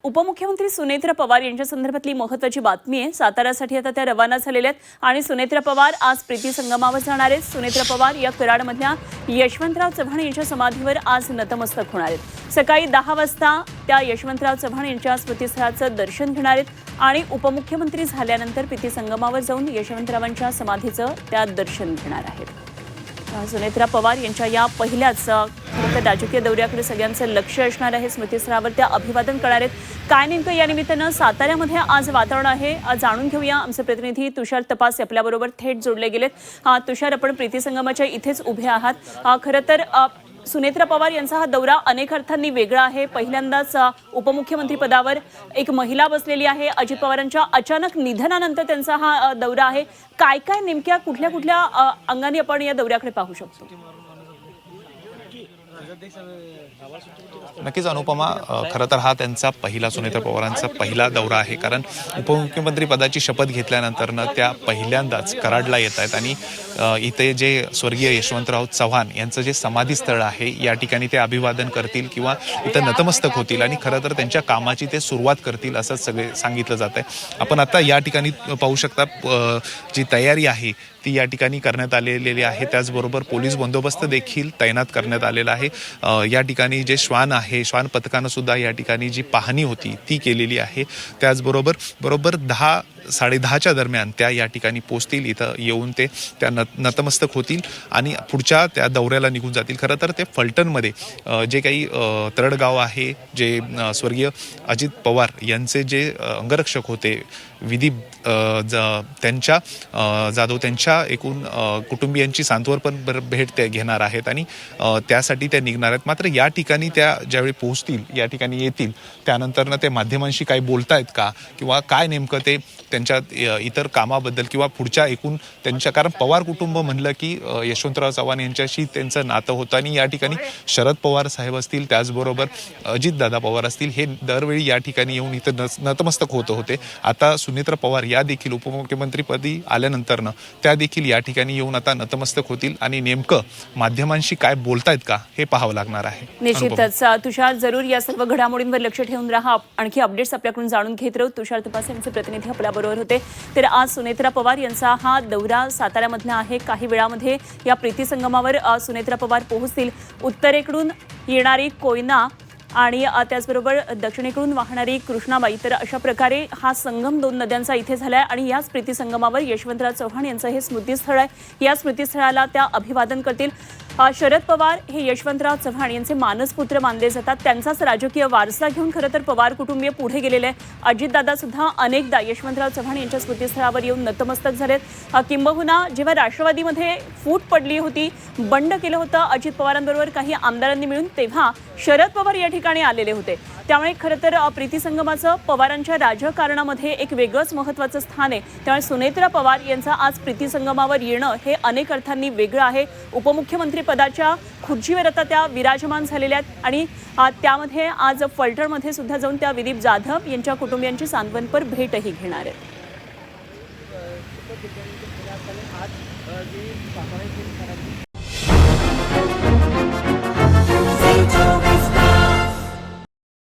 उपमुख्यमंत्री सुनेत्रा पवार यांच्या संदर्भातली महत्त्वाची बातमी आहे। साताऱ्यासाठी आता त्या रवाना झालेल्या आहेत आणि सुनेत्रा पवार आज प्रीती संगमावर जाणार आहेत। सुनेत्रा पवार या कराडमधल्या यशवंतराव चव्हाण यांच्या समाधीवर आज नतमस्तक होणार आहेत। सकाळी 10 वाजता त्या यशवंतराव चव्हाण यांच्या स्मृतिस्थळाचं दर्शन घेणार आहेत आणि उपमुख्यमंत्री झाल्यानंतर प्रीती संगमावर जाऊन यशवंतरावांच्या समाधीचं त्या दर्शन घेणार आहेत। सुनेत्रा पवार यांच्या या पहिल्याच राजकीय दौऱ्याकडे सगळ्यांचं लक्ष असणार आहे। स्मृतिस्थळावर त्या अभिवादन करणार आहेत। काय नेमकं या निमित्तानं साताऱ्यामध्ये आज वातावरण आहे जाणून घेऊया। आमचे प्रतिनिधी तुषार तपास आपल्याबरोबर थेट जोडले गेलेत। तुषार, आपण प्रीती संगमाच्या इथेच उभे आहात। खरं तर सुनेत्रा पवार यांचा हा दौरा अनेक अर्थांनी वेगळा आहे। पहिल्यांदाच उपमुख्यमंत्री पदावर एक महिला बसलेली आहे। अजित पवारांच्या अचानक निधनानंतर त्यांचा हा दौरा आहे। काय काय नेमक्या कुठल्या अंगाने आपण या दौऱ्याकडे पाहू शकतो? नक्कीच अनुपमा, खरं तर हा त्यांचा पहिला सुनेत्रा पवारांचा पहिला दौरा आहे। कारण उपमुख्यमंत्री पदाची शपथ घेतल्यानंतर त्या पहिल्यांदाच कराडला येत आहेत आणि इथे जे स्वर्गीय यशवंतराव चव्हाण यांचं जे समाधी स्थळ आहे या ठिकाणी ते अभिवादन करतील किंवा इथं नतमस्तक होतील आणि खरं तर त्यांच्या कामाची ते सुरुवात करतील असं सगळे सांगितलं जात आहे। आपण आता या ठिकाणी पाहू शकता जी तयारी आहे ती या ठिकाणी करण्यात आलेली आहे। त्याचबरोबर पोलीस बंदोबस्त देखील तैनात करण्यात आलेला आहे। या ठिकाणी जे श्वान आहे, श्वान पथकानं सुद्धा या ठिकाणी जी पाहणी होती ती केलेली आहे। त्याचबरोबर बरोबर 10-10:30च्या दरम्यान त्या या ठिकाणी पोहोचतील। इथं येऊन ते त्या नतमस्तक होतील आणि पुढच्या त्या दौऱ्याला निघून जातील। खरं तर ते फलटणमध्ये जे काही तरडगाव आहे, जे स्वर्गीय अजित पवार यांचे जे अंगरक्षक होते विधी त्यांच्या जाधव त्यांच्या एकूण कुटुंबियांची सांत्वन भेट ते घेणार आहेत आणि त्यासाठी ते निघणार आहेत। मात्र या ठिकाणी त्या ज्यावेळी पोहोचतील, या ठिकाणी येतील, त्यानंतर ते माध्यमांशी काही बोलतायत का किंवा काय नेमकं ते त्यांच्या इतर कामाबद्दल किंवा पुढच्या एकूण त्यांच्या, कारण पवार कुटुंब म्हणलं की यशवंतराव चव्हाण यांच्याशी त्यांचं नातं होतं आणि या ठिकाणी शरद पवार साहेब असतील, त्याचबरोबर अजितदादा पवार असतील, हे दरवेळी या ठिकाणी येऊन इथं नतमस्तक होत होते। आता सुनेत्रा पवार या देखील उपमुख्यमंत्रीपदी आल्यानंतरनं त्या देखील या ठिकाणी येऊन आता नतमस्तक होतील आणि नेमकं माध्यमांशी काय बोलतायत का हे पाहावं लागणार आहे। निश्चितच तुषार, जरूर या सर्व घडामोडींवर लक्ष ठेवून राहा। आणखी अपडेट्स आपल्याकडून जाणून घेत राहू। तुषार तपास यांचे प्रतिनिधी आपल्याबरोबर होते। तर आज सुनेत्रा पवार यांचा हा दौरा साताऱ्यामधला आहे। काही वेळामध्ये या प्रीती संगमावर सुनेत्रा पवार पोहोचतील। उत्तरेकडून येणारी कोयना आणि त्याचबरोबर दक्षिणेकडून वाहणारी कृष्णाबाई, तर अशा प्रकारे हा संगम दोन नद्यांचा इथे झालाय आणि याच प्रीती संगमावर यशवंतराव चव्हाण यांचं हे स्मृतिस्थळ आहे। या स्मृतिस्थळाला त्या अभिवादन करतील। शरद पवार हे यशवंतराव चव्हाण यांचे मानसपुत्र मानले जातात। त्यांचाच राजकीय वारसा घेऊन खरं तर पवार कुटुंबीय पुढे गेलेले आहे। अजितदादा सुद्धा अनेकदा यशवंतराव चव्हाण यांच्या स्मृतिस्थळावर येऊन नतमस्तक झालेत। किंबहुना जेव्हा राष्ट्रवादीमध्ये फूट पडली होती, बंड केलं होतं अजित पवारांबरोबर काही आमदारांनी मिळून, तेव्हा शरद पवार या ठिकाणी आलेले होते। त्यामुळे खरं तर प्रीती संगमाचं पवारांच्या राजकारणामध्ये एक वेगळंच महत्त्वाचं स्थान आहे। त्यामुळे सुनेत्रा पवार यांचा आज प्रीती संगमावर येणं हे अनेक अर्थांनी वेगळं आहे। उपमुख्यमंत्री पदाच्या खुर्चीवर आता त्या विराजमान झालेल्या आहेत आणि त्यामध्ये आज फलटणमध्ये सुद्धा जाऊन त्या विदीप जाधव यांच्या कुटुंबियांची सांत्वनपर भेटही घेणार आहेत।